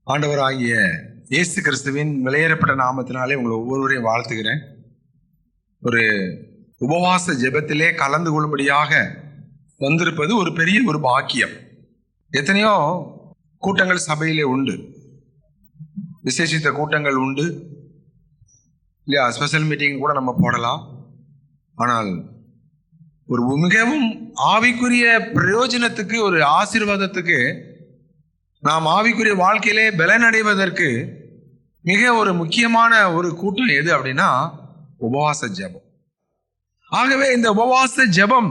ஆண்டவராகிய இயேசு கிறிஸ்துவின் விலையேறப்பட்ட நாமத்தினாலே உங்களை ஒவ்வொருவரையும் வாழ்த்துகிறேன். ஒரு உபவாச ஜெபத்திலே கலந்து கொள்ளும்படியாக வந்திருப்பது ஒரு பெரிய ஒரு பாக்கியம். எத்தனையோ கூட்டங்கள் சபையிலே உண்டு, விசேஷித்த கூட்டங்கள் உண்டு இல்லையா? ஸ்பெஷல் மீட்டிங் கூட நம்ம போடலாம். ஆனால் ஒரு மிகவும் ஆவிக்குரிய பிரயோஜனத்துக்கு, ஒரு ஆசீர்வாதத்துக்கு, நாம் ஆவிக்குரிய வாழ்க்கையிலே பலனடைவதற்கு மிக ஒரு முக்கியமான ஒரு கூட்டம் எது அப்படின்னா உபவாச ஜெபம். ஆகவே இந்த உபவாச ஜெபம்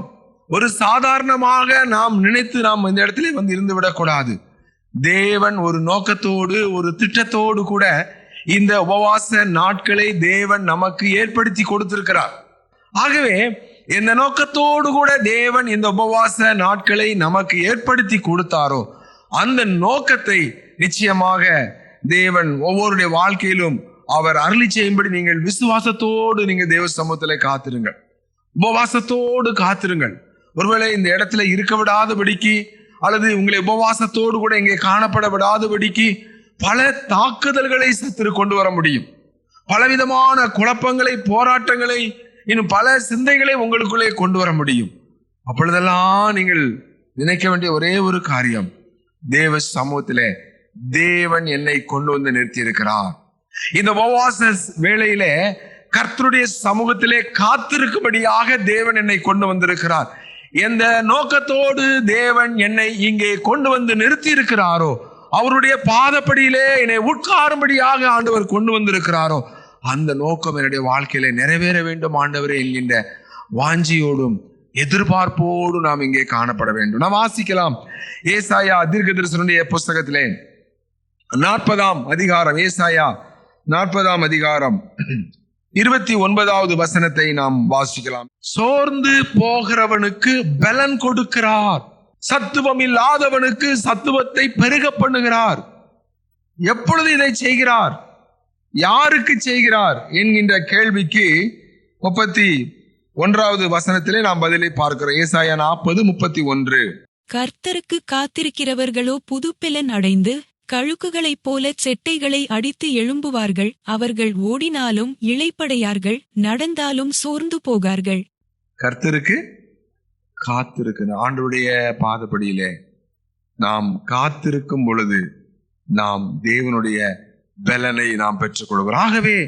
ஒரு சாதாரணமாக நாம் நினைத்து நாம் இந்த இடத்துல வந்து இருந்து விடக்கூடாது. தேவன் ஒரு நோக்கத்தோடு, ஒரு திட்டத்தோடு கூட இந்த உபவாச நாட்களை தேவன் நமக்கு ஏற்படுத்தி கொடுத்திருக்கிறார். ஆகவே இந்த நோக்கத்தோடு கூட தேவன் இந்த உபவாச நாட்களை நமக்கு ஏற்படுத்தி கொடுத்தாரோ அந்த நோக்கத்தை நிச்சயமாக தேவன் ஒவ்வொருடைய வாழ்க்கையிலும் அவர் அருளி செய்யும்படி நீங்கள் விசுவாசத்தோடு நீங்கள் தேவ சமூகத்திலே காத்திருங்கள், உபவாசத்தோடு காத்திருங்கள். ஒருவேளை இந்த இடத்துல இருக்க விடாதபடிக்கு அல்லது உங்களை உபவாசத்தோடு கூட இங்கே காணப்பட விடாதபடிக்கு பல தாக்குதல்களை சத்துரு கொண்டு வர முடியும். பலவிதமான குழப்பங்களை, போராட்டங்களை, இன்னும் பல சிந்தைகளை உங்களுக்குள்ளே கொண்டு வர முடியும். அப்பொழுதெல்லாம் நீங்கள் நினைக்க வேண்டிய ஒரே ஒரு காரியம், தேவ சமூகத்திலே தேவன் என்னை கொண்டு வந்து நிறுத்தி இருக்கிறார். இந்த உபவாச வேளையிலே கர்த்தருடைய சமூகத்திலே காத்திருக்கும்படியாக தேவன் என்னை கொண்டு வந்திருக்கிறார். எந்த நோக்கத்தோடு தேவன் என்னை இங்கே கொண்டு வந்து நிறுத்தி இருக்கிறாரோ, அவருடைய பாதப்படியிலே என்னை உட்காரும்படியாக ஆண்டவர் கொண்டு வந்திருக்கிறாரோ, அந்த நோக்கம் என்னுடைய வாழ்க்கையில நிறைவேற வேண்டும் ஆண்டவரே என்கின்ற வாஞ்சியோடும் எதிர்பார்ப்போடு நாம் இங்கே காணப்பட வேண்டும். நாம் வாசிக்கலாம் ஏசாயா தீர்க்கதரிசனுடைய புஸ்தகத்திலே 40ஆம் அதிகாரம், ஏசாயா 40ஆம் அதிகாரம் 29வது வசனத்தை நாம் வாசிக்கலாம். சோர்ந்து போகிறவனுக்கு பலன் கொடுக்கிறார், சத்துவம் இல்லாதவனுக்கு சத்துவத்தை பெருக பண்ணுகிறார். எப்பொழுது இதை செய்கிறார், யாருக்கு செய்கிறார் என்கின்ற கேள்விக்கு 31வது வசனத்திலே நாம் பதிலை பார்க்கிறோம். ஏசாயா 40:31. கர்த்தருக்கு காத்திருக்கிறவர்களோ புதுப்பெலன் அடைந்து கழுக்குகளைப் போல செட்டைகளை அடித்து எழும்புவார்கள். அவர்கள் ஓடினாலும் இளைப்படையார்கள், நடந்தாலும் சோர்ந்து போகார்கள். கர்த்தருக்கு காத்திருக்கிற ஆண்டவருடைய பாதப்படியிலே நாம் காத்திருக்கும் பொழுது நாம் தேவனுடைய பலனை நாம் பெற்றுக் கொள்கிறோம். ஆகவே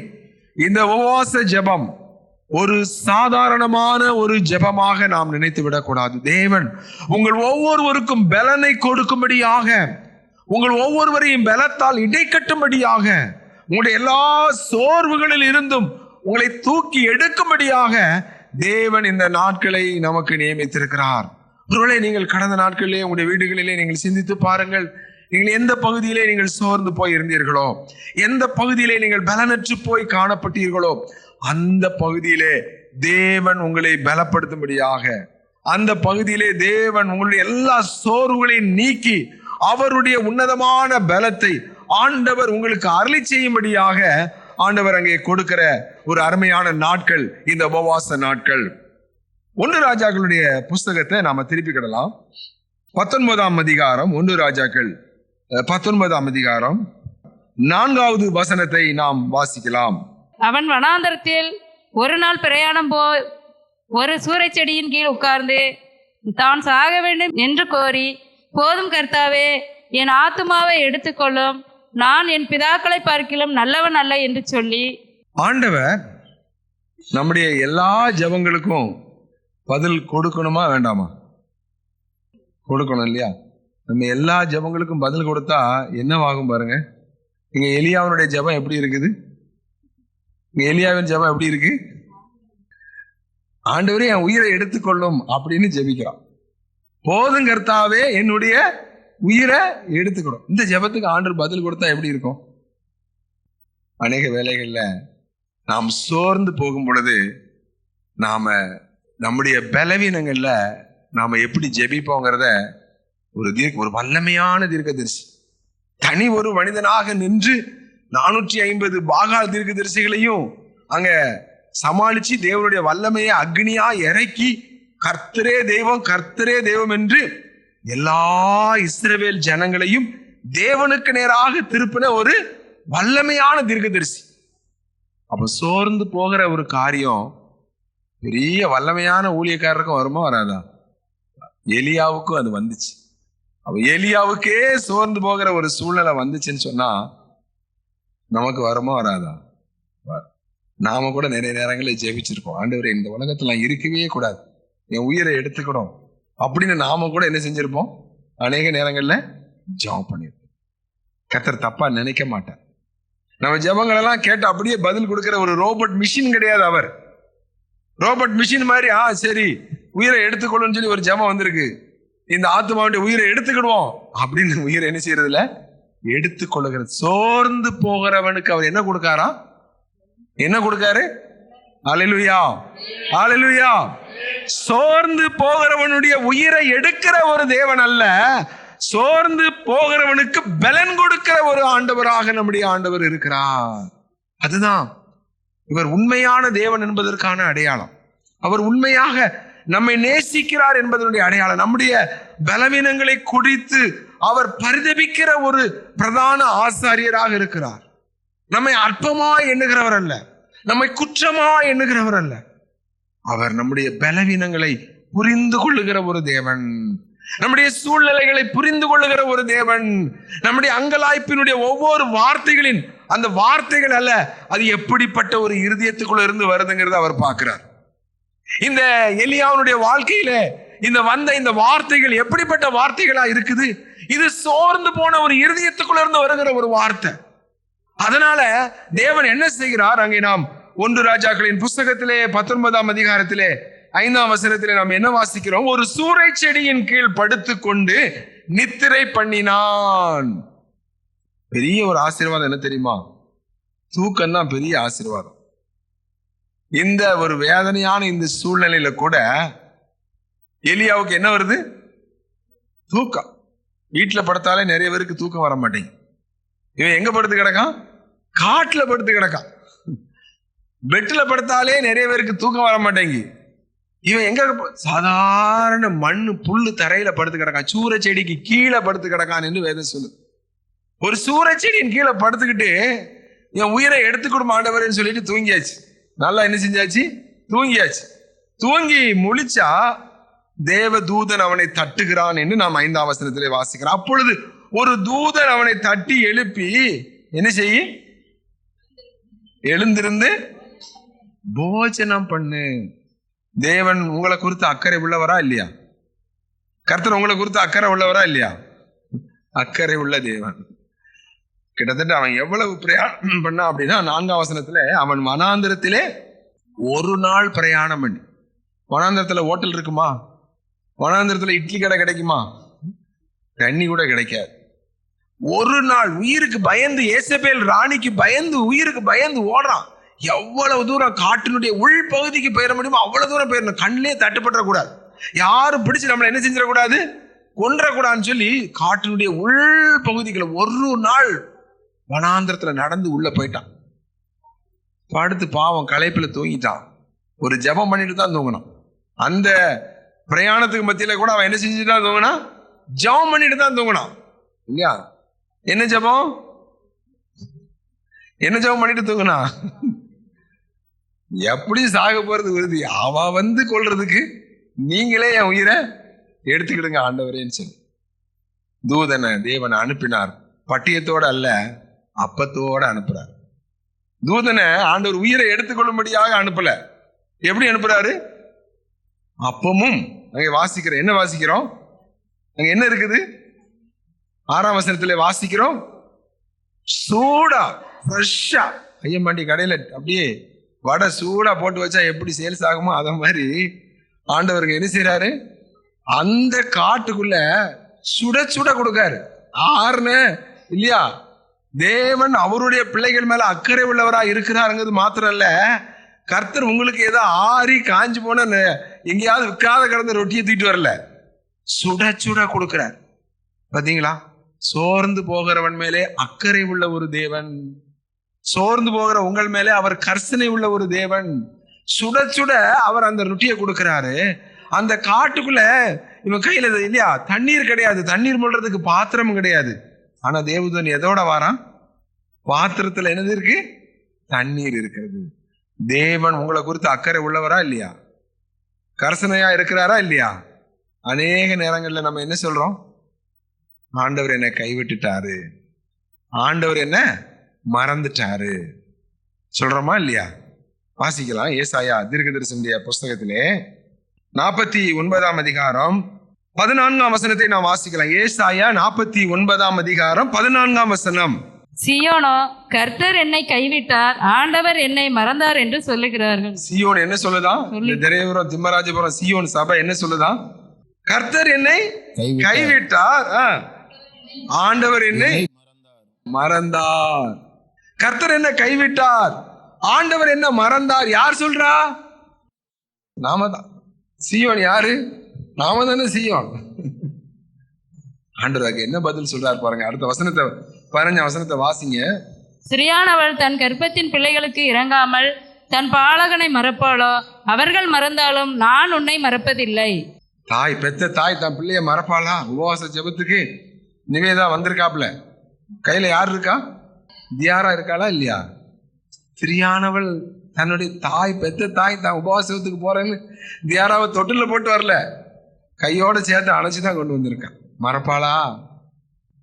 இந்த உபவாச ஜெபம் ஒரு சாதாரணமான ஒரு ஜெபமாக நாம் நினைத்து விடக்கூடாது. தேவன் உங்கள் ஒவ்வொருவருக்கும் பலனை கொடுக்கும்படியாக, உங்கள் ஒவ்வொருவரையும் பலத்தால் இடைக்கட்டும்படியாக, உங்களுடைய எல்லா சோர்வுகளில் இருந்தும் உங்களை தூக்கி எடுக்கும்படியாக தேவன் இந்த நாட்களை நமக்கு நியமித்திருக்கிறார். ஒருவேளை நீங்கள் கடந்த நாட்களிலே உங்களுடைய வீடுகளிலே நீங்கள் சிந்தித்து பாருங்கள். நீங்கள் எந்த பகுதியிலே நீங்கள் சோர்ந்து போய் இருந்தீர்களோ, எந்த பகுதியிலே நீங்கள் பலனற்று போய் காணப்பட்டீர்களோ, அந்த பகுதியிலே தேவன் உங்களை பலப்படுத்தும்படியாக, அந்த பகுதியிலே தேவன் உங்களுடைய எல்லா சோர்வுகளையும் நீக்கி அவருடைய உன்னதமான பலத்தை ஆண்டவர் உங்களுக்கு அருளி செய்யும்படியாக ஆண்டவர் அங்கே கொடுக்கிற ஒரு அருமையான நாட்கள் இந்த உபவாச நாட்கள். 1 ராஜாக்களுடைய புஸ்தகத்தை நாம திருப்பிக்கிடலாம். 19ஆம் அதிகாரம், 1 ராஜாக்கள் 19ஆம் அதிகாரம் 4வது வசனத்தை நாம் வாசிக்கலாம். அவன் வனாந்தரத்தில் ஒரு நாள் பிரயாணம் போய் ஒரு சூறை செடியின் கீழ் உட்கார்ந்து தான் சாக வேண்டும் என்று கோரி, போதும் கர்த்தாவே, என் ஆத்துமாவை எடுத்துக்கொள்ளும், நான் என் பிதாக்களை பார்க்கிலும் நல்லவன் அல்ல என்று சொல்லி, ஆண்டவர் நம்முடைய எல்லா ஜெபங்களுக்கும் பதில் கொடுக்கணுமா வேண்டாமா? கொடுக்கணும் இல்லையா? நம்ம எல்லா ஜெபங்களுக்கும் பதில் கொடுத்தா என்னவாகும் பாருங்க. இங்க எலியாவினுடைய ஜெபம் எப்படி இருக்குது? எலியாவின் ஜெபம் எப்படி இருக்கு? ஆண்டவரே என் உயிரை எடுத்துக்கொள்ளும் அப்படின்னு ஜெபிக்கிறான். போதும் கர்த்தாவே, என்னுடைய உயிரை எடுத்துக்கணும். இந்த ஜெபத்துக்கு ஆண்டவர் பதில் கொடுத்தா எப்படி இருக்கும்? அநேக வேளைகள்ல நாம் சோர்ந்து போகும் பொழுது நாம நம்முடைய பலவீனங்கள்ல நாம எப்படி ஜெபிப்போங்கிறத ஒரு வல்லமையான தீர்க்கதரிசி, தனி ஒரு மனிதனாக நின்று 450 பாகால் தீர்க்கதரிசிகளையும் அங்க சமாளிச்சு தேவனுடைய வல்லமையை அக்னியா இறக்கி கர்த்தரே தெய்வம், கர்த்தரே தெய்வம் என்று எல்லா இஸ்ரவேல் ஜனங்களையும் தேவனுக்கு நேராக திருப்பின ஒரு வல்லமையான தீர்க்கதரிசி. அப்ப சோர்ந்து போகிற ஒரு காரியம் பெரிய வல்லமையான ஊழியக்காரருக்கும் வருமா வராதா? எலியாவுக்கும் அது வந்துச்சு. அப்ப எலியாவுக்கே சோர்ந்து போகிற ஒரு சூழ்நிலை வந்துச்சுன்னு சொன்னா நமக்கு வருமா வராதா? நாம கூட நிறைய நேரங்களில் ஜெபிச்சிருக்கோம், ஆண்டவரே இந்த உலகத்துல நான் இருக்கவே கூடாது, என் உயிரை எடுத்துக்கணும் அப்படின்னு நாம கூட என்ன செஞ்சிருப்போம்? அநேக நேரங்கள்ல ஜெபம் பண்ணிருப்போம். கர்த்தர் தப்பா நினைக்க மாட்டார். நம்ம ஜெபங்கள் எல்லாம் கேட்டு அப்படியே பதில் கொடுக்கிற ஒரு ரோபோட் மிஷின் கிடையாது அவர். ரோபோட் மிஷின் மாதிரி சரி உயிரை எடுத்துக்கொள்ளுன்னு சொல்லி ஒரு ஜெபம் வந்திருக்கு, இந்த ஆத்துமாவுடைய உயிரை எடுத்துக்கிடுவோம் அப்படின்னு உயிரை என்ன செய்யறதுல எடுத்துக்கொள்ளுகிறது. சோர்ந்து போகிறவனுக்கு அவர் என்ன கொடுக்காரா? என்ன கொடுக்காரு? அல்லேலூயா, அல்லேலூயா. சோர்ந்து போகிறவனுடைய உயிரை எடுக்கிற ஒரு தேவன் அல்ல, சோர்ந்து போகிறவனுக்கு பலன் கொடுக்கிற ஒரு ஆண்டவராக நம்முடைய ஆண்டவர் இருக்கிறார். அதுதான் இவர் உண்மையான தேவன் என்பதற்கான அடையாளம். அவர் உண்மையாக நம்மை நேசிக்கிறார் என்பதனுடைய அடையாளம். நம்முடைய பலவீனங்களை குறித்து அவர் பரிதபிக்கிற ஒரு பிரதான ஆசாரியராக இருக்கிறார். நம்மை அற்பமா எண்ணுகிறவர் அல்ல, நம்மை குற்றமா எண்ணுகிறவர் அல்ல. அவர் நம்முடைய பலவீனங்களை புரிந்து கொள்ளுகிற ஒரு தேவன், நம்முடைய சூழ்நிலைகளை புரிந்து கொள்ளுகிற ஒரு தேவன். நம்முடைய அங்கலாய்ப்பினுடைய ஒவ்வொரு வார்த்தைகளின் அந்த வார்த்தைகள் அல்ல, அது எப்படிப்பட்ட ஒரு இருதயத்துக்குள்ள இருந்து வருதுங்கிறத அவர் பார்க்கிறார். இந்த எலியாவுடைய வாழ்க்கையில இந்த வார்த்தைகள் எப்படிப்பட்ட வார்த்தைகளா இருக்குது? இது சோர்ந்து போன ஒரு இருதயத்துக்குள்ள இருந்து வருகிற ஒரு வார்த்தை. அதனால தேவன் என்ன செய்கிறார்? அங்கே நாம் 1 ராஜாக்களின் புஸ்தகத்திலே 19ஆம் அதிகாரத்திலே 5ஆம் வசனத்திலே நாம் என்ன வாசிக்கிறோம்? ஒரு சூரை செடியின் கீழ் படுத்துக் கொண்டு நித்திரை பண்ணினான். பெரிய ஒரு ஆசீர்வாதம் என்ன தெரியுமா? தூக்கம் தான் பெரிய ஆசீர்வாதம். இந்த ஒரு வேதனையான இந்த சூழ்நிலையில கூட எலியாவுக்கு என்ன வருது? தூக்கம். வீட்டுல படுத்தாலே நிறைய பேருக்கு தூக்கம் வர மாட்டேங்குது. இவன் எங்க படுத்து கிடக்கான்? காட்டுல படுத்து கிடக்கான். பெட்ல படுத்தாலே நிறைய பேருக்கு தூக்கம் வர மாட்டேங்குது. இவன் எங்க? சாதாரண மண்ணு புல்லு தரையில படுத்து கிடக்கான். சூறை செடிக்கு கீழே படுத்து கிடக்கான் என்று வேதம் சொல்லு. ஒரு சூறை செடியின் கீழே படுத்துக்கிட்டு என் உயிரை எடுத்துக்கொடும் ஆண்டவரேன்னு சொல்லிட்டு தூங்கியாச்சு. நல்லா என்ன செஞ்சாச்சு? தூங்கியாச்சு. தூங்கி முழிச்சா தேவ தூதன் அவனை தட்டுகிறான் என்று நாம் 5ஆம் வசனத்திலே வாசிக்கிறோம். அப்பொழுது ஒரு தூதன் அவனை தட்டி எழுப்பி என்ன செய்ய? எழுந்திருந்து போஜனம் பண்ணு. தேவன் உங்களை குறித்து அக்கறை உள்ளவரா இல்லையா? கர்த்தர் உங்களை குறித்து அக்கறை உள்ளவரா இல்லையா? அக்கறை உள்ள தேவன். கிட்டத்தட்ட அவன் எவ்வளவு பிரயாணம் பண்ணா அப்படின்னா 4ஆம் வசனத்துல அவன் வனாந்திரத்திலே ஒரு நாள் பிரயாணம் பண்ணி. வனாந்திரத்துல ஹோட்டல் இருக்குமா? வனாந்திரத்துல இட்லி கடை கிடைக்குமா? தண்ணி கூட கிடைக்காது. ஒரு நாள் உயிருக்கு பயந்து, ஏசபேல் ராணிக்கு பயந்து, உயிருக்கு பயந்து ஓடுறான். எவ்வளவு தூரம் காட்டினுடைய உள் பகுதிக்கு போயிட முடியுமோ அவ்வளவு தூரம் போயிடணும். கண்ணிலே தட்டுப்பட்டுற கூடாது, யாரும் பிடிச்சு நம்மளை என்ன செஞ்சிடக்கூடாது, கொன்றக்கூடாதுன்னு சொல்லி காட்டினுடைய உள் பகுதிகளை ஒரு நாள் வனாந்திரத்துல நடந்து உள்ள போயிட்டான். படுத்து பாவம் களைப்புல தூங்கிட்டான். ஒரு ஜெபம் பண்ணிட்டு தான் தூங்கினான். அந்த பிரயாணத்துக்கு மத்தியில கூட அவன் என்ன செஞ்சுட்டு தான் தூங்கினான்? ஜெபம் பண்ணிட்டு தான் தூங்கினான் இல்லையா? என்ன ஜெபம்? என்ன ஜெபம் பண்ணிட்டு தூங்கினா? எப்படி சாக போறது உறுதி, அவ வந்து கொள்றதுக்கு நீங்களே என் உயிரை எடுத்துக்கிடுங்க ஆண்டவரேன்னு சொல்லி தூதனை தேவனை அனுப்பினார். பட்டியத்தோட அல்ல, அப்பத்தோட அனுப்புறார். தூதனை ஆண்டவர் உயிரை எடுத்துக்கொள்ளும்படியாக அனுப்பல. எப்படி அனுப்புறாரு? அப்பமும் அங்கே வாசிக்கிறோம். என்ன வாசிக்கிறோம்? அங்க என்ன இருக்குது? 6ஆம் வசனத்துல வாசிக்கிறோம், சூடா ஃப்ரெஷ்ஷா ஐயம்பாண்டி கடையில அப்படியே வடை சூடா போட்டு வச்சா எப்படி சேல்ஸ் ஆகுமோ அத மாதிரி ஆண்டவருக்கு என்ன செய்யறாரு? அந்த காட்டுக்குள்ள சுட சுட கொடுக்காரு. ஆறுன்னு இல்லையா? தேவன் அவருடைய பிள்ளைகள் மேல அக்கறை உள்ளவரா இருக்கிறாருங்கிறது மாத்திரம் இல்ல, கர்த்தர் உங்களுக்கு ஏதோ ஆறி காஞ்சு போன எங்கேயாவது விற்காத கிடந்த ரொட்டியை தூக்கிட்டு வரல, சுட சுட கொடுக்கிறார். பாத்தீங்களா? சோர்ந்து போகிறவன் மேலே அக்கறை உள்ள ஒரு தேவன். சோர்ந்து போகிற உங்கள் மேலே அவர் கர்சனை உள்ள ஒரு தேவன். சுட சுட அவர் அந்த ரொட்டியை கொடுக்கிறாரு. அந்த காட்டுக்குள்ள இவன் கையில இல்லையா தண்ணீர் கிடையாது, தண்ணீர் மூடுறதுக்கு பாத்திரம் கிடையாது. ஆனா தேவதூதன் எதோட வாரான்? பாத்திரத்துல என்னது இருக்கு? தண்ணீர் இருக்கிறது. தேவன் உங்களை குறித்து அக்கறை உள்ளவரா இல்லையா? கரசனையா இருக்கிறாரா இல்லையா? அநேக நேரங்கள்ல நம்ம என்ன சொல்றோம்? ஆண்டவர் என்னை கைவிட்டுட்டாரு, ஆண்டவர் என்ன மறந்துட்டாரு சொல்றோமா இல்லையா? வாசிக்கலாம். ஏசாயா தீர்க்கதரிசியுடைய புஸ்தகத்திலே 49ஆம் அதிகாரம் 14ஆம் வசனத்தை நாம் வாசிக்கலாம். ஏசாயா 49ஆம் அதிகாரம் 14ஆம் வசனம். சியோனோ, கர்த்தர் என்னை கைவிட்டார், ஆண்டவர் என்னை மறந்தார் என்று சொல்லுகிறார்கள். சியோன் என்ன சொல்லுதான்? திரையபுரம் திம்மராஜபுரம் சியோன் சபை என்ன சொல்லுதான்? கர்த்தர் என்னை கைவிட்டார், ஆண்டவர் என்னை மறந்தார். கர்த்தர் என்ன கைவிட்டார், ஆண்டவர் என்ன மறந்தார். யார் சொல்றா? நாம தான். சியோன் யாரு? நாம தானே சியோன். ஆண்டவருக்கு என்ன பதில் சொல்றாரு பாருங்க. அடுத்த வசனத்தை 15ஆம் வசனத்தை வாசிங்க. சிறியானவள் தன் கர்ப்பத்தின் பிள்ளைகளுக்கு இறங்காமல் தன் பாலகனை மறப்பாளோ? அவர்கள் மறந்தாலும் நான் உன்னை மறப்பதில்லை. தாய், பெத்த தாய் தன் பிள்ளைய மறப்பாளா? உபவாச ஜெபத்துக்கு நிவேதா வந்திருக்காப்ல, கையில யார் இருக்கா? தியாரா இருக்காளா இல்லையா? ஸ்திரியானவள் தன்னுடைய தாய், பெத்த தாய் தான் உபவாசத்துக்கு போறேன்னு தியாராவை தொட்டில போட்டு வரல, கையோட சேர்த்து அணைச்சுதான் கொண்டு வந்திருக்கான். மறப்பாளா?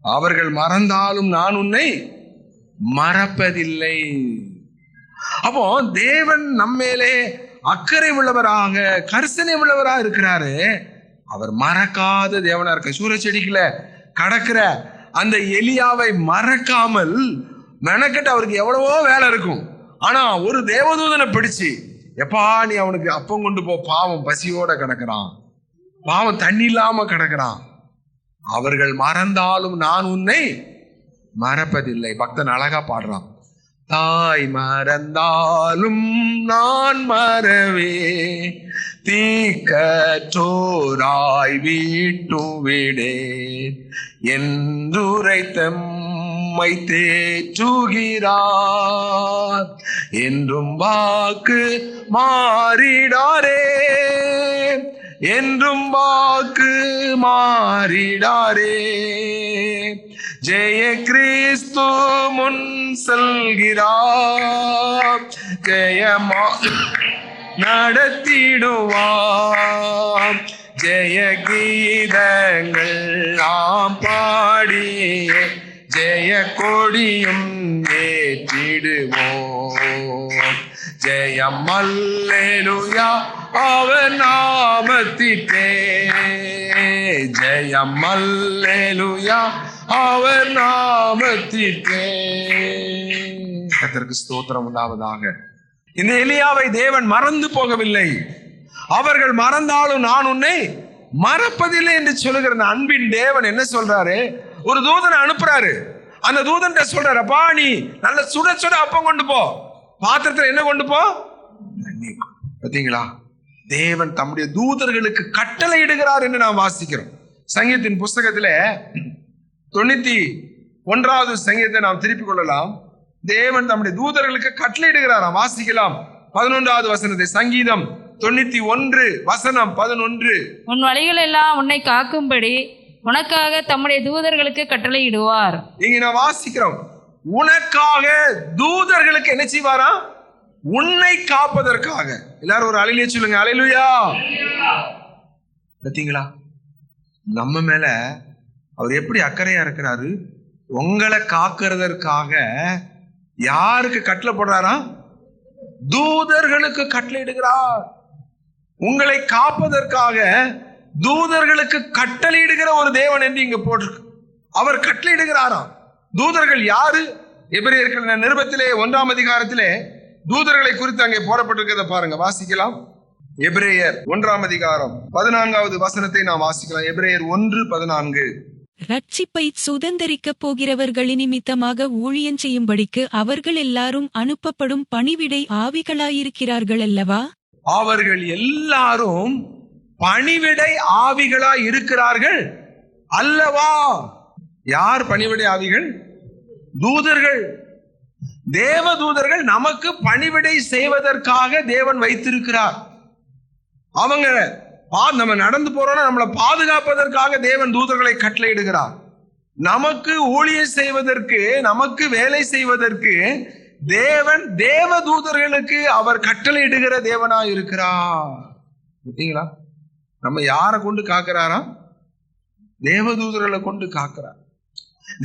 அவர்கள் மறந்தாலும் நான் உன்னை மறப்பதில்லை. அப்போ தேவன் நம்மேலே அக்கறை உள்ளவராக, கரிசனை உள்ளவராக இருக்கிறாரு. அவர் மறக்காத தேவனா இருக்க. சூரச்செடிக்குல கடக்கிற அந்த எலியாவை மறக்காமல் மெனக்கட்டு அவருக்கு எவ்வளவோ வேலை இருக்கும். ஆனா ஒரு தேவதூதனை பிடிச்சு, எப்பா நீ அவனுக்கு அப்பம் கொண்டு போ, பாவம் பசியோட கிடக்கிறான், பாவம் தண்ணி இல்லாம கிடக்கிறான். அவர்கள் மறந்தாலும் நான் உன்னை மறப்பதில்லை. பக்தன் அழகா பாடுறான். தாய் மறந்தாலும் நான் மறவே, தீக்கற்றோராய் வீட்டு விடே, என்றுரைத்தம்மை தேற்றுகிறார், என்றும் வாக்கு மாறிடாரே, என்றும் வாக்கு மாறிடாரே. ஜெய கிறிஸ்து முன் செல்கிறார், ஜெயமா நடத்திடுவார், ஜெய கீதங்கள் நாம் பாடிய ஜெய கொடியும் ஏற்றிடுவோம். ஜெயம் அல்லேலூயா அவர் நாமத்திற்கே, ஜெயம் அல்லேலூயா அவர் நாமத்திற்கே. கர்த்தருக்கு ஸ்தோத்திரம் உண்டாவதாக. இந்த எலியாவை தேவன் மறந்து போகவில்லை. அவர்கள் மறந்தாலும் நான் உன்னை மறப்பதில்லை என்று சொல்லுகிற அன்பின் தேவன் என்ன சொல்றாரு? ஒரு தூதனை அனுப்புறாரு. அந்த தூதன் சொல்றாரு, அப்பா நீ நல்ல சுட சுட அப்பம் கொண்டு போ, பாத்திரத்துல என்ன கொண்டு போ? தண்ணீர். பார்த்தீங்களா? தேவன் தம்முடைய தூதர்களுக்கு கட்டளை இடுகிறார் என்று நாம் வாசிக்கிறோம். சங்கீதத்தின் புஸ்தகத்துல 91வது சங்கீதத்தை நாம் திருப்பிக் கொள்ளலாம். தேவன் தம்முடைய தூதர்களுக்கு கட்டளை இடுகிறாராம். வாசிக்கலாம் 11வது வசனத்தை. சங்கீதம் 91 வசனம் 11. உன் வழிகள் எல்லாம் உன்னை காக்கும்படி உனக்காக தம்முடைய தூதர்களுக்கு கட்டளை இடுவார். இங்க நான் வாசிக்கிறோம், உனக்காக தூதர்களுக்கு என்ன செய்வாரா? உன்னை காப்பதற்காக. எல்லாரும் ஒரு அலையிலே சொல்லுங்க, அல்லேலூயா. பார்த்தீங்களா? நம்ம மேல அவர் எப்படி அக்கறையா இருக்கிறாரு. உங்களை காக்கிறதற்காக யாருக்கு கட்டளை போடுறாரா? தூதர்களுக்கு கட்டளை இடுகிறார். உங்களை காப்பதற்காக தூதர்களுக்கு கட்டளையிடுகிற ஒரு தேவன் என்று இங்க போட்டிருக்கு. அவர் கட்டளையிடுகிறாராம். தூதர்கள் யாரு? எபிரேயர்கள் நிருபத்திலே 1ஆம் அதிகாரத்திலே தூதர்களை குறித்து அங்கே போடப்பட்டிருக்கிறத பாருங்க, வாசிக்கலாம். எபிரேயர் 1ஆம் அதிகாரம் 14வது வசனத்தை நாம் வாசிக்கலாம். எபிரேயர் 1:14. ரட்சிப்பை சுதந்தரிக்கப் போகிறவர்களின் நிமித்தமாக ஊழியம் செய்யும்படிக்கு அவர்கள் எல்லாரும் அனுப்பப்படும் பணிவிடை ஆவிகளாயிருக்கிறார்கள் அல்லவா? அவர்கள் எல்லாரும் பணிவிடை ஆவிகளாய் இருக்கிறார்கள் அல்லவா? யார் பணிவிடை ஆவிகள்? தூதர்கள். தேவ தூதர்கள் நமக்கு பணிவிடை செய்வதற்காக தேவன் வைத்திருக்கிறார். அவங்க நம்ம நடந்து போறோம்னா நம்மளை பாதுகாப்பதற்காக தேவன் தூதர்களை கட்டளையிடுகிறார். நமக்கு ஊழியம் செய்வதற்கு, நமக்கு வேலை செய்வதற்கு தேவன் தேவதூதர்களுக்கு அவர் கட்டளையிடுகிற தேவனா இருக்கிறார். பார்த்தீங்களா? நம்ம யாரை கொண்டு காக்கிறாரா? தேவதூதர்களை கொண்டு காக்கிறார்.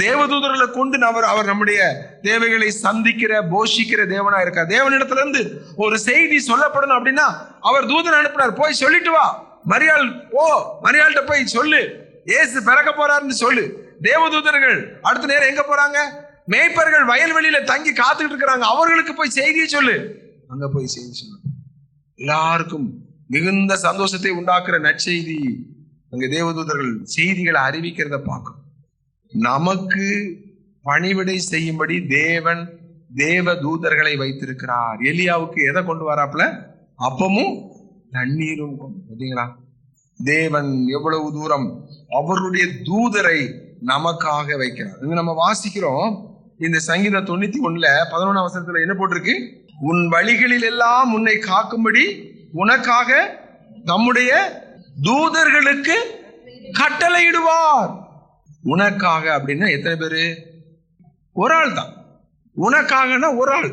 தேவதூதர்களை கொண்டு அவர் நம்முடைய தேவைகளை சந்திக்கிற, போஷிக்கிற தேவனா இருக்கார். தேவனிடத்துல இருந்து ஒரு செய்தி சொல்லப்படணும் அப்படின்னா அவர் தூதன் அனுப்புறார். போய் சொல்லிட்டு வா, மரியாள் ஓ, மரியாள்கிட்ட போய் சொல்லு, இயேசு பிறக்க போறாருன்னு சொல்லு. தேவதூதர்கள் அடுத்த நேரம் எங்க போறாங்க? மேய்ப்பர்கள் வயல்வெளியில தங்கி காத்துக்கிட்டு இருக்கிறாங்க, அவர்களுக்கு போய் செய்தியை சொல்லு. அங்க போய் செய்தி சொல்லு. எல்லாருக்கும் மிகுந்த சந்தோஷத்தை உண்டாக்குற நற்செய்தி அங்க தேவதூதர்கள் செய்திகளை அறிவிக்கிறத பார்க்கணும். நமக்கு பணிவிடை செய்யும்படி தேவன் தேவதூதர்களை வைத்திருக்கிறார். எலியாவுக்கு எதை கொண்டு வராப்புல? அப்பமும் தண்ணீரும். பார்த்தீங்களா? தேவன் எவ்வளவு தூரம் அவருடைய தூதரை நமக்காக வைக்கிறார். நம்ம வாசிக்கிறோம் இந்த சங்கீதம் 91:11 வசனத்துல என்ன போட்டிருக்கு? உன் வழிகளில் எல்லாம் உன்னை காக்கும்படி உனக்காக நம்முடைய தூதர்களுக்கு கட்டளையிடுவார். உனக்காக அப்படின்னா எத்தனை பேரு? ஒரு ஆள் தான். உனக்காகனா ஒரு ஆள்.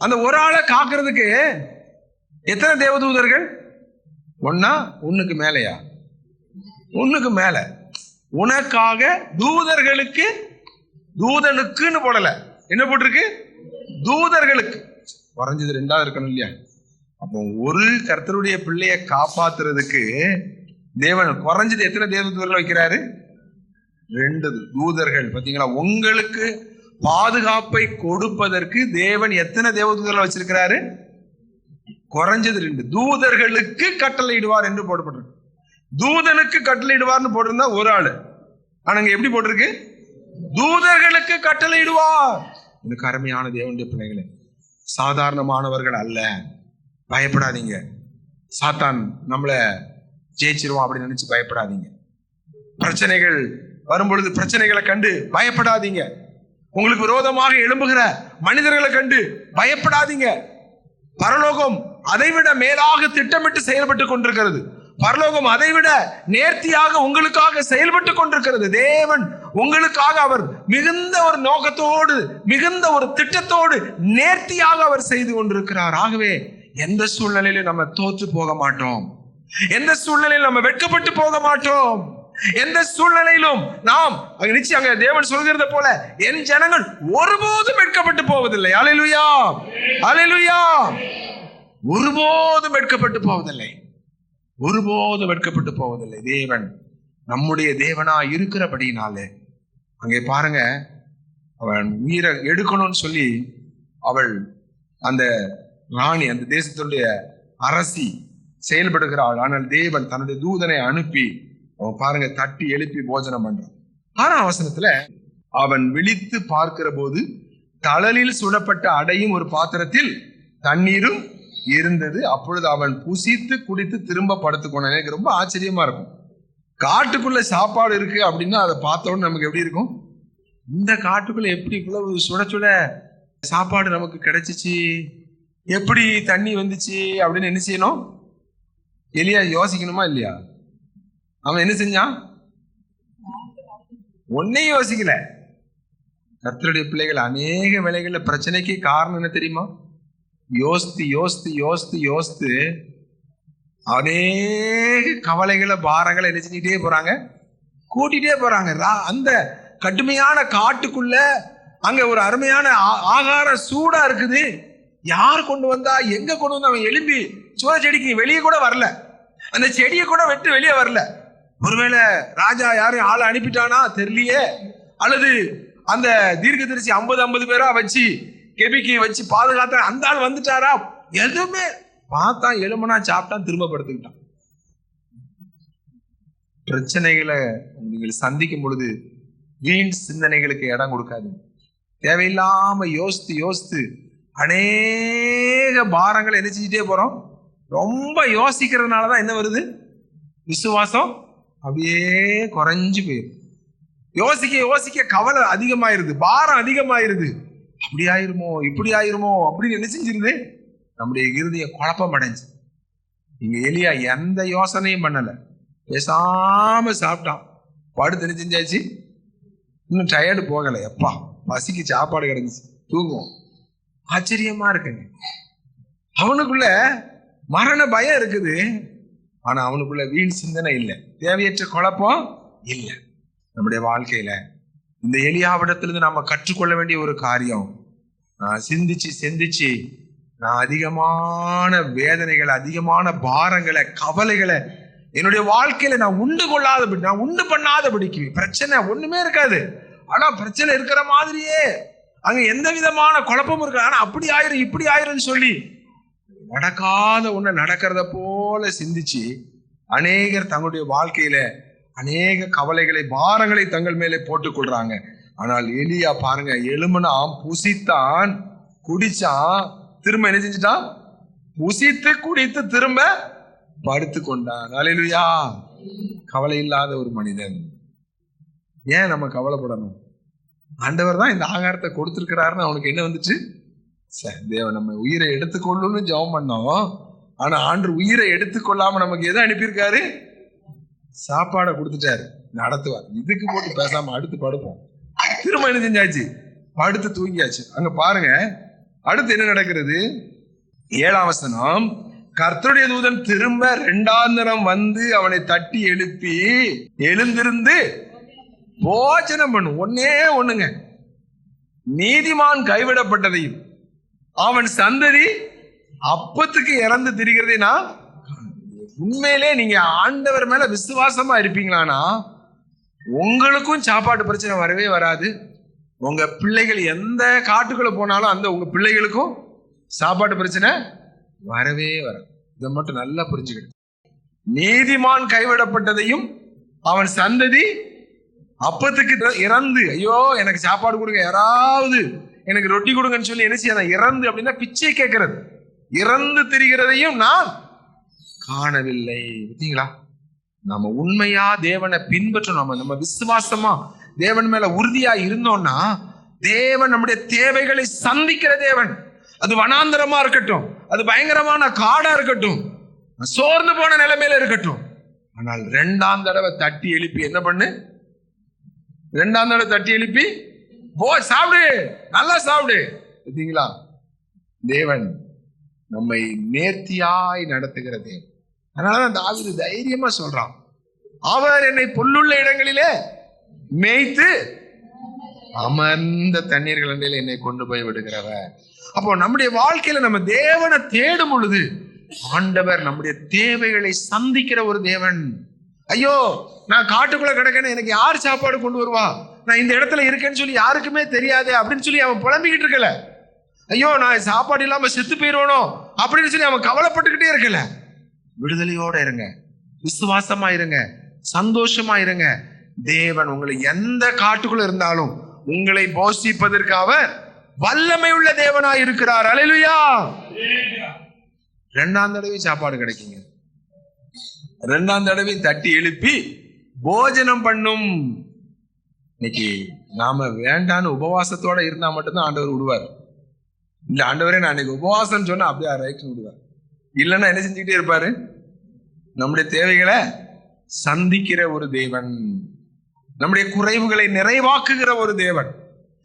அந்த ஒரு ஆளை காக்கிறதுக்கு எத்தனை தேவதூதர்கள்? ஒன்னா? ஒண்ணுக்கு மேலையா? ஒண்ணுக்கு மேல. உனக்காக தூதர்களுக்கு, தூதனுக்குன்னு போடல, என்ன போட்டிருக்கு? தூதர்களுக்கு. குறைஞ்சது 2 இருக்கணும் இல்லையா? அப்போ ஒரு கர்த்தருடைய பிள்ளையை காப்பாத்துறதுக்கு தேவன் குறைஞ்சது எத்தனை தேவதூதர்கள் வைக்கிறாரு? 2 தூதர்கள். பாத்தீங்களா? உங்களுக்கு பாதுகாப்பை கொடுப்பதற்கு தேவன் எத்தனை தேவதூதர்கள் வச்சிருக்கிறாரு? குறைஞ்சது 2. தூதர்களுக்கு கட்டளையிடுவார் என்று போடப்பட்டிருக்கு. தூதனுக்கு கட்டளையிடுவார்னு போட்டிருந்தா ஒரு ஆளு. ஆனா இங்க எப்படி போட்டிருக்கு? தூதர்களுக்கு கட்டளையிடுவார். இந்த அருமையான தேவனுடைய பிள்ளைகளே, சாதாரணமானவர்கள் அல்ல. பயப்படாதீங்க. சாத்தான் நம்மள ஜெயிச்சிருவான் அப்படின்னு நினைச்சு பயப்படாதீங்க. பிரச்சனைகள் வரும்பொழுது பிரச்சனைகளை கண்டு பயப்படாதீங்க. உங்களுக்கு விரோதமாக எழும்புகிற மனிதர்களை கண்டு பயப்படாதீங்க. பரலோகம் அதைவிட மேலாக திட்டமிட்டு செயல்பட்டு கொண்டிருக்கிறது. பரலோகம் அதைவிட நேர்த்தியாக உங்களுக்காக செயல்பட்டு கொண்டிருக்கிறது. தேவன் உங்களுக்காக அவர் மிகுந்த ஒரு நோக்கத்தோடு, மிகுந்த ஒரு திட்டத்தோடு நேர்த்தியாக அவர் செய்து கொண்டிருக்கிறார். ஆகவே எந்த சூழ்நிலையிலும் நம்ம தோற்று போக மாட்டோம். எந்த சூழ்நிலையிலும் நம்ம வெட்கப்பட்டு போக மாட்டோம். எந்த சூழ்நிலையிலும் நாம் நிச்சயம் அங்க தேவன் சொல்கிறத போல என் ஜனங்கள் ஒருபோதும் வெட்கப்பட்டு போவதில்லை. அல்லேலூயா, அல்லேலூயா. ஒருபோதும் வெட்கப்பட்டு போவதில்லை. ஒருபோதும் வெட்கப்பட்டு போவதில்லை. தேவன் நம்முடைய தேவனா இருக்கிறபடினாலே அங்கே பாருங்க, அவன் உயிரை எடுக்கணும்னு சொல்லி அவள் அந்த ராணி, அந்த தேசத்துடைய அரசி செயல்படுகிறாள். ஆனால் தேவன் தன்னுடைய தூதனை அனுப்பி அவன் பாருங்க தட்டி எழுப்பி போஜனம் பண்றான். 6ஆம் வசனத்துல அவன் விழித்து பார்க்கிற போது தழலில் சுடப்பட்ட அடையும் ஒரு பாத்திரத்தில் தண்ணீரும் இருந்தது. அப்பொழுது அவன் புசித்து குடித்து திரும்ப படுத்துக்கொண்டான். எனக்கு ரொம்ப ஆச்சரியமா இருக்கும். காட்டுக்குள்ள சாப்பாடு இருக்கு அப்படின்னா அதை பார்த்த உடனே நமக்கு எப்படி இருக்கும்? இந்த காட்டுக்குள்ள எப்படி இவ்வளவு சுட சுட சாப்பாடு நமக்கு கிடைச்சிச்சு, எப்படி தண்ணி வந்துச்சு அப்படின்னு என்ன செய்யணும்? எலியா யோசிக்கணுமா இல்லையா? அவன் என்ன செஞ்சான்? ஒன்னையும் யோசிக்கல. கர்த்தருடைய பிள்ளைகள் அநேக வேளைகள்ல பிரச்சனைக்கு காரணம் என்ன தெரியுமா? யோசித்து யோசித்து யோசித்து யோசித்து அநேக கவலைகளை, பாரங்களை என்ன செஞ்சுட்டே போறாங்க? கூட்டிகிட்டே போறாங்க. அந்த கடுமையான காட்டுக்குள்ள அங்க ஒரு அருமையான ஆகாரம் சூடா இருக்குது. யார் கொண்டு வந்தா, எங்க கொண்டு வந்து? அவன் எழும்பி சோழ செடிக்கு வெளியே கூட வரல, அந்த செடியை கூட வெட்டு வெளியே வரல. ஒருவேளை ராஜா யாரும் ஆளை அனுப்பிட்டானா தெரியலையே, அல்லது அந்த தீர்க்கதரிசி 50 பேரா வச்சு கெபிக்கு வச்சு பாதுகாத்த அந்த ஆள் வந்துட்டாரா? எதுவுமே பார்த்தான், எலும்பனா சாப்பிட்டான், திரும்ப படுத்துக்கிட்டான். பிரச்சனைகளை நீங்கள் சந்திக்கும் பொழுது வீண் சிந்தனைகளுக்கு இடம் கொடுக்காது. தேவையில்லாம யோசித்து யோசித்து அநேக பாரங்களை என்ன செஞ்சுட்டே போறோம்? ரொம்ப யோசிக்கிறதுனாலதான் என்ன வருது? விசுவாசம் அப்படியே குறைஞ்சு போயிடும். யோசிக்க யோசிக்க கவலை அதிகமாயிருது, பாரம் அதிகமாயிருது. அப்படி ஆயிருமோ, இப்படி ஆயிருமோ அப்படின்னு என்ன செஞ்சிருது? நம்முடைய இருதய குழப்பம் அடைஞ்சு. இங்க எலியா எந்த யோசனையும் பண்ணல, பேசாம சாப்பிட்டான், படுத்து என்ன செஞ்சாச்சு? இன்னும் டயர்டு போகலை, எப்பா பசிக்கு சாப்பாடு கிடந்துச்சு, தூங்குவோம். ஆச்சரியமா இருக்குங்க. அவனுக்குள்ள மரண பயம் இருக்குது, ஆனா அவனுக்குள்ள வீண் சிந்தனை இல்லை, தேவையற்ற குழப்பம் இல்லை. நம்முடைய வாழ்க்கையில இந்த எலியாவிடத்திலிருந்து நாம கற்றுக்கொள்ள வேண்டிய ஒரு காரியம், நான் சிந்திச்சு நான் அதிகமான வேதனைகளை, அதிகமான பாரங்களை, கவலைகளை என்னுடைய வாழ்க்கையில நான் உண்டு பண்ணாதபடிக்கு, பிரச்சனை ஒண்ணுமே இருக்காது, ஆனா பிரச்சனை இருக்கிற மாதிரியே அங்க எந்த விதமான குழப்பமும் இருக்காது, ஆனா அப்படி ஆயிரும் இப்படி ஆயிரும்னு சொல்லி நடக்காத ஒண்ணு நடக்கிறத போல சிந்திச்சு அநேகர் தங்களுடைய வாழ்க்கையில அநேக கவலைகளை, பாரங்களை தங்கள் மேலே போட்டுக் கொள்றாங்க. ஆனால் எலியா பாருங்க, எலும்புனாம், புசித்தான், குடிச்சான், திரும்ப என்ன செஞ்சுட்டான்? புசித்து குடித்து திரும்ப படுத்து கொண்டான். அல்லேலூயா. கவலை இல்லாத ஒரு மனிதன். ஏன் நம்ம கவலைப்படணும்? ஆண்டவர் தான் இந்த ஆகாரத்தை கொடுத்திருக்கிறாருன்னு அவனுக்கு என்ன வந்துச்சு? தேவன் நம்ம உயிரை எடுத்துக்கொள்ளுன்னு ஜெபம் பண்ணோம், ஆனா ஆண்டு உயிரை எடுத்துக்கொள்ளாம நமக்கு எதை அனுப்பியிருக்காரு? சாப்பாடை கொடுத்துட்டாரு, நடத்துவார். இதுக்கு போட்டு பேசாம அடுத்து படுப்போம். திரும்ப என்ன செஞ்சாச்சு? படுத்து தூங்கியாச்சு. அங்க பாருங்க அடுத்து என்ன நடக்கிறது? 7ஆம் வசனம், கர்த்தருடைய தூதன் திரும்ப 2ஆம் தரம் வந்து அவனை தட்டி எழுப்பி, எழுந்திருந்து போஜனம் பண்ணும். ஒண்ணுங்க, நீதிமான் கைவிடப்பட்டதையும் அவன் சந்ததி அப்பத்துக்கு இறந்து திரிகிறதை நான். உண்மையிலே நீங்க ஆண்டவர் மேல விசுவாசமா இருப்பீங்களானா உங்களுக்கும் சாப்பாட்டு பிரச்சனை வரவே வராது. உங்க பிள்ளைகள் எந்த காட்டுக்குள்ள போனாலும் அந்த உங்க பிள்ளைகளுக்கும் சாப்பாட்டு பிரச்சனை வரவே வராது. இதை மட்டும் நல்லா புரிஞ்சுக்கிட்டு, நீதிமான் கைவிடப்பட்டதையும் அவன் சந்ததி அப்பத்துக்கு இறந்து, ஐயோ எனக்கு சாப்பாடு கொடுங்க, யாராவது எனக்கு ரொட்டி கொடுங்கன்னு சொல்லி என்ன செய்ய, இறந்து அப்படின்னா பிச்சை கேட்கறது, இறந்து திரிகிறதையும் நான் காணவில்லை. பார்த்தீங்களா? நம்ம உண்மையா தேவனை பின்பற்றணும், நம்ம விசுவாசமா தேவன் மேல உறுதியா இருந்தோம்னா தேவன் நம்முடைய தேவைகளை சந்திக்கிற தேவன். அது வனாந்தரமா இருக்கட்டும், அது பயங்கரமான காடா இருக்கட்டும், சோர்ந்து போன நிலைமையில இருக்கட்டும், ஆனால் 2ஆம் தடவை தட்டி எழுப்பி என்ன பண்ணு? 2ஆம் தடவை தட்டி எழுப்பி சாப்பிடு, நல்லா சாப்பிடு. பார்த்தீங்களா? தேவன் நம்மை நேர்த்தியாய் நடத்துகிற தேவன். அதனாலதான் தாவீது தைரியமா சொல்றான், அவர் என்னை புல்லுள்ள இடங்களிலே மேய்த்து அமர்ந்த தண்ணீர்கள் அண்டையில என்னை கொண்டு போய் விடுகிறவர். அப்போ நம்முடைய வாழ்க்கையில நம்ம தேவனை தேடும் பொழுது ஆண்டவர் நம்முடைய தேவைகளை சந்திக்கிற ஒரு தேவன். ஐயோ நான் காட்டுக்குள்ள கிடக்கேன்னு எனக்கு யார் சாப்பாடு கொண்டு வருவா, நான் இந்த இடத்துல இருக்கேன்னு சொல்லி யாருக்குமே தெரியாது அப்படின்னு சொல்லி அவன் புலம்பிக்கிட்டு இருக்கல. ஐயோ நான் சாப்பாடு இல்லாம செத்து போயிடுவானோ அப்படின்னு சொல்லி அவன் கவலைப்பட்டுக்கிட்டே இருக்கல. விடுதலையோட இருங்க, விசுவாசமா இருங்க, சந்தோஷமா இருங்க. தேவன் உங்களை எந்த காட்டுக்குள்ள இருந்தாலும் உங்களை போஷிப்பதற்கு அவர் வல்லமை உள்ள தேவனா இருக்கிறார். அல்லேலூயா. 2ஆம் தடவை சாப்பாடு கிடைக்குங்க, 2ஆம் தடவை தட்டி எழுப்பி போஜனம் பண்ணும். இன்னைக்கு நாம வேண்டான்னு உபவாசத்தோட இருந்தா மட்டும்தான் ஆண்டவர் விடுவார். இல்ல ஆண்டவரே நான் இன்னைக்கு உபவாசம் சொன்னா அப்படியே ரைட் விடுவார். இல்லைன்னா என்ன செஞ்சுக்கிட்டே இருப்பாரு? நம்முடைய தேவைகளை சந்திக்கிற ஒரு தேவன், நம்முடைய குறைவுகளை நிறைவாக்குகிற ஒரு தேவன்.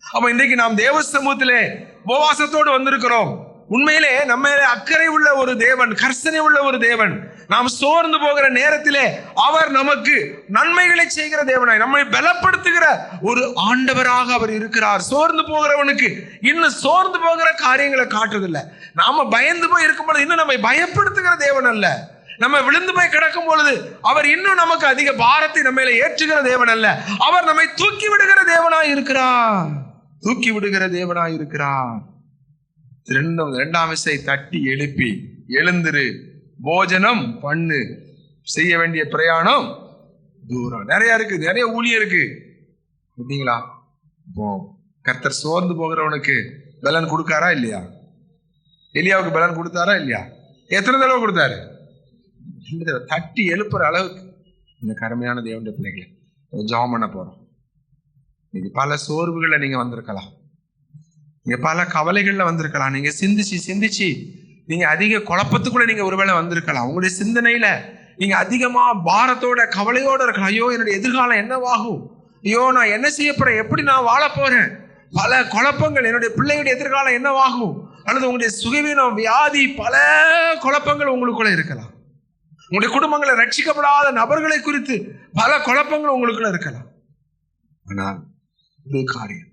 அப்ப இன்றைக்கு நாம் தேவ சமூகத்திலே உபவாசத்தோடு வந்திருக்கிறோம். உண்மையிலே நம்ம அக்கறை உள்ள ஒரு தேவன், கர்சனை உள்ள ஒரு தேவன். நாம் சோர்ந்து போகிற நேரத்திலே அவர் நமக்கு நன்மைகளை செய்கிற தேவனாய் நம்மை பலப்படுத்துகிற ஒரு ஆண்டவராக அவர் இருக்கிறார். சோர்ந்து போகிறவனுக்கு இன்னும் சோர்ந்து போகிற காரியங்களை காட்டுறதில்லை. நாம பயந்து போய் இருக்கும் பொழுது இன்னும் நம்மை பயப்படுத்துகிற தேவன் அல்ல. நம்ம விழுந்து போய் கிடக்கும் பொழுது அவர் இன்னும் நமக்கு அதிக பாரத்தை நம்ம ஏற்றுகிற தேவன் அல்ல. அவர் நம்மை தூக்கி விடுகிற தேவனாய் இருக்கிறார், தூக்கி விடுகிற தேவனாய் இருக்கிறார். 2ஆம் விசை தட்டி எழுப்பி எழுந்திரு, போஜனம் பண்ணு, செய்ய வேண்டிய பிரயாணம் தூரம் நிறைய இருக்கு, நிறைய ஊழியம் இருக்கு. பார்த்தீங்களா? கர்த்தர் சோர்ந்து போகிறவனுக்கு பலன் கொடுக்காரா இல்லையா? எலியாவுக்கு பலன் கொடுத்தாரா இல்லையா? எத்தனை தடவை கொடுத்தாரு? தட்டி எழுப்புற அளவுக்கு. இந்த கருமையான தேவனுடைய பிள்ளைகளை ஜெபம் பண்ண போறோம். நீங்க பல சோர்வுகள்ல நீங்க வந்திருக்கலாம், நீங்க பல கவலைகள்ல வந்திருக்கலாம், நீங்க சிந்திச்சு நீங்க அதிக குழப்பத்துக்குள்ள நீங்க ஒருவேளை வந்திருக்கலாம். உங்களுடைய சிந்தனையில நீங்க அதிகமா பாரத்தோட கவலையோட இருக்கலாம். ஐயோ என்னுடைய எதிர்காலம் என்னவாகும், ஐயோ நான் என்ன செய்ய போறேன், எப்படி நான் வாழ போறேன், பல குழப்பங்கள், என்னுடைய பிள்ளைகளுடைய எதிர்காலம் என்னவாகும், அல்லது உங்களுடைய சுகவீனம், வியாதி, பல குழப்பங்கள் உங்களுக்குள்ள இருக்கலாம். உங்களுடைய குடும்பங்களை ரட்சிக்கப்படாத நபர்களை குறித்து பல குழப்பங்கள் உங்களுக்குள்ள இருக்கலாம். ஆனால் ஒரு காரியம்,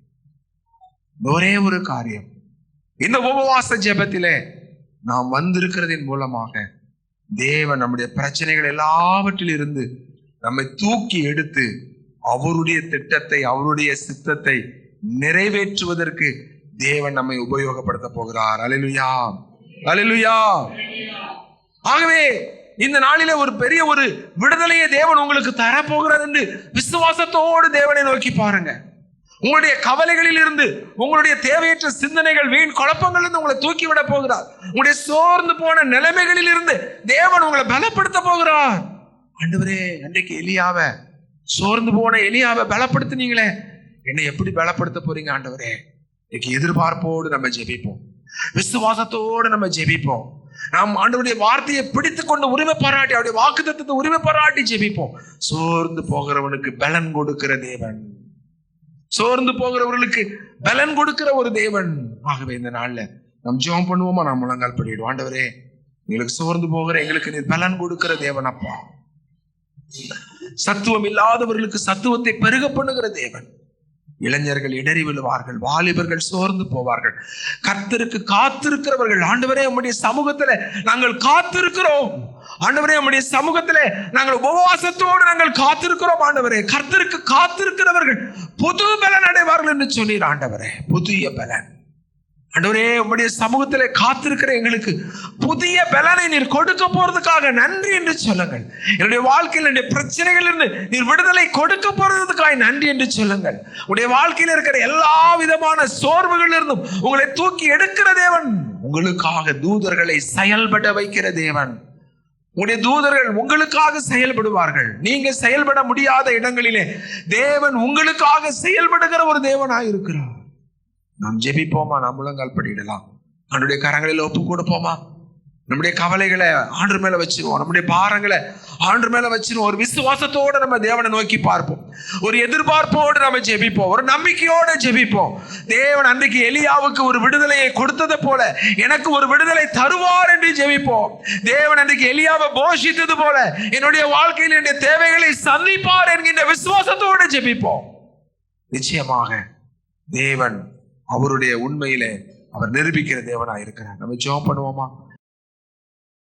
ஒரே ஒரு காரியம், இந்த உபவாச ஜெபத்திலே நாம் வந்திருக்கிறதின் மூலமாக தேவன் நம்முடைய பிரச்சனைகள் எல்லாவற்றில் இருந்து நம்மை தூக்கி எடுத்து அவருடைய திட்டத்தை, அவருடைய சித்தத்தை நிறைவேற்றுவதற்கு தேவன் நம்மை உபயோகப்படுத்த போகிறார். அல்லேலூயா, அல்லேலூயா. ஆகவே இந்த நாளிலே ஒரு பெரிய ஒரு விடுதலையை தேவன் உங்களுக்கு தரப்போகிறார் என்று விசுவாசத்தோடு தேவனை நோக்கி பாருங்க. உங்களுடைய கவலைகளில் இருந்து, உங்களுடைய தேவையற்ற சிந்தனைகள், வீண் குழப்பங்கள் இருந்து உங்களை தூக்கி விட போகிறார். உங்களுடைய சோர்ந்து போன நிலைமைகளில் இருந்து தேவன் உங்களை பலப்படுத்த போகிறார். ஆண்டவரே, அன்றைக்கு எலியாவை, சோர்ந்து போன எலியாவை பலப்படுத்தினீங்களே, என்னை எப்படி பலப்படுத்த போறீங்க ஆண்டவரே? இன்னைக்கு எதிர்பார்ப்போடு நம்ம ஜெபிப்போம், விசுவாசத்தோடு நம்ம ஜெபிப்போம். நாம் ஆண்டவருடைய வார்த்தையை பிடித்து கொண்டு உரிமை பாராட்டி, அவருடைய வாக்குத்தத்தத்தை உரிமை பாராட்டி ஜெபிப்போம். சோர்ந்து போகிறவனுக்கு பலன் கொடுக்கிற தேவன், சோர்ந்து போகிறவர்களுக்கு பலன் கொடுக்கிற ஒரு தேவன். ஆகவே இந்த நாள்ல நாம் ஜெபம் பண்ணுவோமா? நாம் முழங்கால் படிடுவோம். ஆண்டவரே, எங்களுக்கு சோர்ந்து போகிற எங்களுக்கு நீ பலன் கொடுக்கிற தேவன் அப்பா. சத்துவம் இல்லாதவர்களுக்கு சத்துவத்தை பெருக பண்ணுகிற தேவன். இளைஞர்கள் இடறி விழுவார்கள், வாலிபர்கள் சோர்ந்து போவார்கள். கர்த்தருக்கு காத்திருக்கிறவர்கள், ஆண்டவரே உம்முடைய சமூகத்துல நாங்கள் காத்திருக்கிறோம். ஆண்டவரே, உம்முடைய சமூகத்திலே நாங்கள் உபவாசத்தோடு நாங்கள் காத்திருக்கிறோம். ஆண்டவரே, கர்த்தருக்கு காத்திருக்கிறவர்கள் புது பலன் அடைவார்கள் என்று சொன்னீர். ஆண்டவரே, புதிய பலன். ஆண்டவரே, உம்முடைய சமூகத்திலே காத்திருக்கிற எங்களுக்கு புதிய பலனை நீர் கொடுக்க போறதுக்காக நன்றி என்று சொல்லுங்கள். என்னுடைய வாழ்க்கையில் என்னுடைய பிரச்சனைகள் இருந்து நீர் விடுதலை கொடுக்க போறதுக்காக நன்றி என்று சொல்லுங்கள். உங்களுடைய வாழ்க்கையில் இருக்கிற எல்லா விதமான சோர்வுகள் இருந்தும் உங்களை தூக்கி எடுக்கிற தேவன், உங்களுக்காக தூதர்களை செயல்பட வைக்கிற தேவன். உங்களுடைய தூதர்கள் உங்களுக்காக செயல்படுவார்கள். நீங்க செயல்பட முடியாத இடங்களிலே தேவன் உங்களுக்காக செயல்படுகிற ஒரு தேவனாய் இருக்கிறார். நாம் ஜெபிப்போமா? நாம் முழங்கால் படியிடலாம். ஆண்டுடைய கரங்களில் ஒப்பு கொடுப்போமா? நம்முடைய கவலைகளை ஆண்டு மேல வச்சிருவோம், நம்முடைய பாரங்களை ஆண்டு மேல வச்சிருவோம். ஒரு விசுவாசத்தோடு நம்ம தேவனை நோக்கி பார்ப்போம், ஒரு எதிர்பார்ப்போடு நம்ம ஜெபிப்போம், ஒரு நம்பிக்கையோடு ஜெபிப்போம். தேவன் அன்றைக்கு எலியாவுக்கு ஒரு விடுதலையை கொடுத்தது போல எனக்கு ஒரு விடுதலை தருவார் என்று ஜெபிப்போம். தேவன் அன்றைக்கு எலியாவை போஷித்தது போல என்னுடைய வாழ்க்கையில் என்னுடைய தேவைகளை சந்திப்பார் என்கின்ற விசுவாசத்தோடு ஜெபிப்போம். நிச்சயமாக தேவன் அவருடைய உண்மையிலே அவர் நிரூபிக்கிற தேவனாய் இருக்கிறார். நம்ம ஜெபம் பண்ணுவோமா?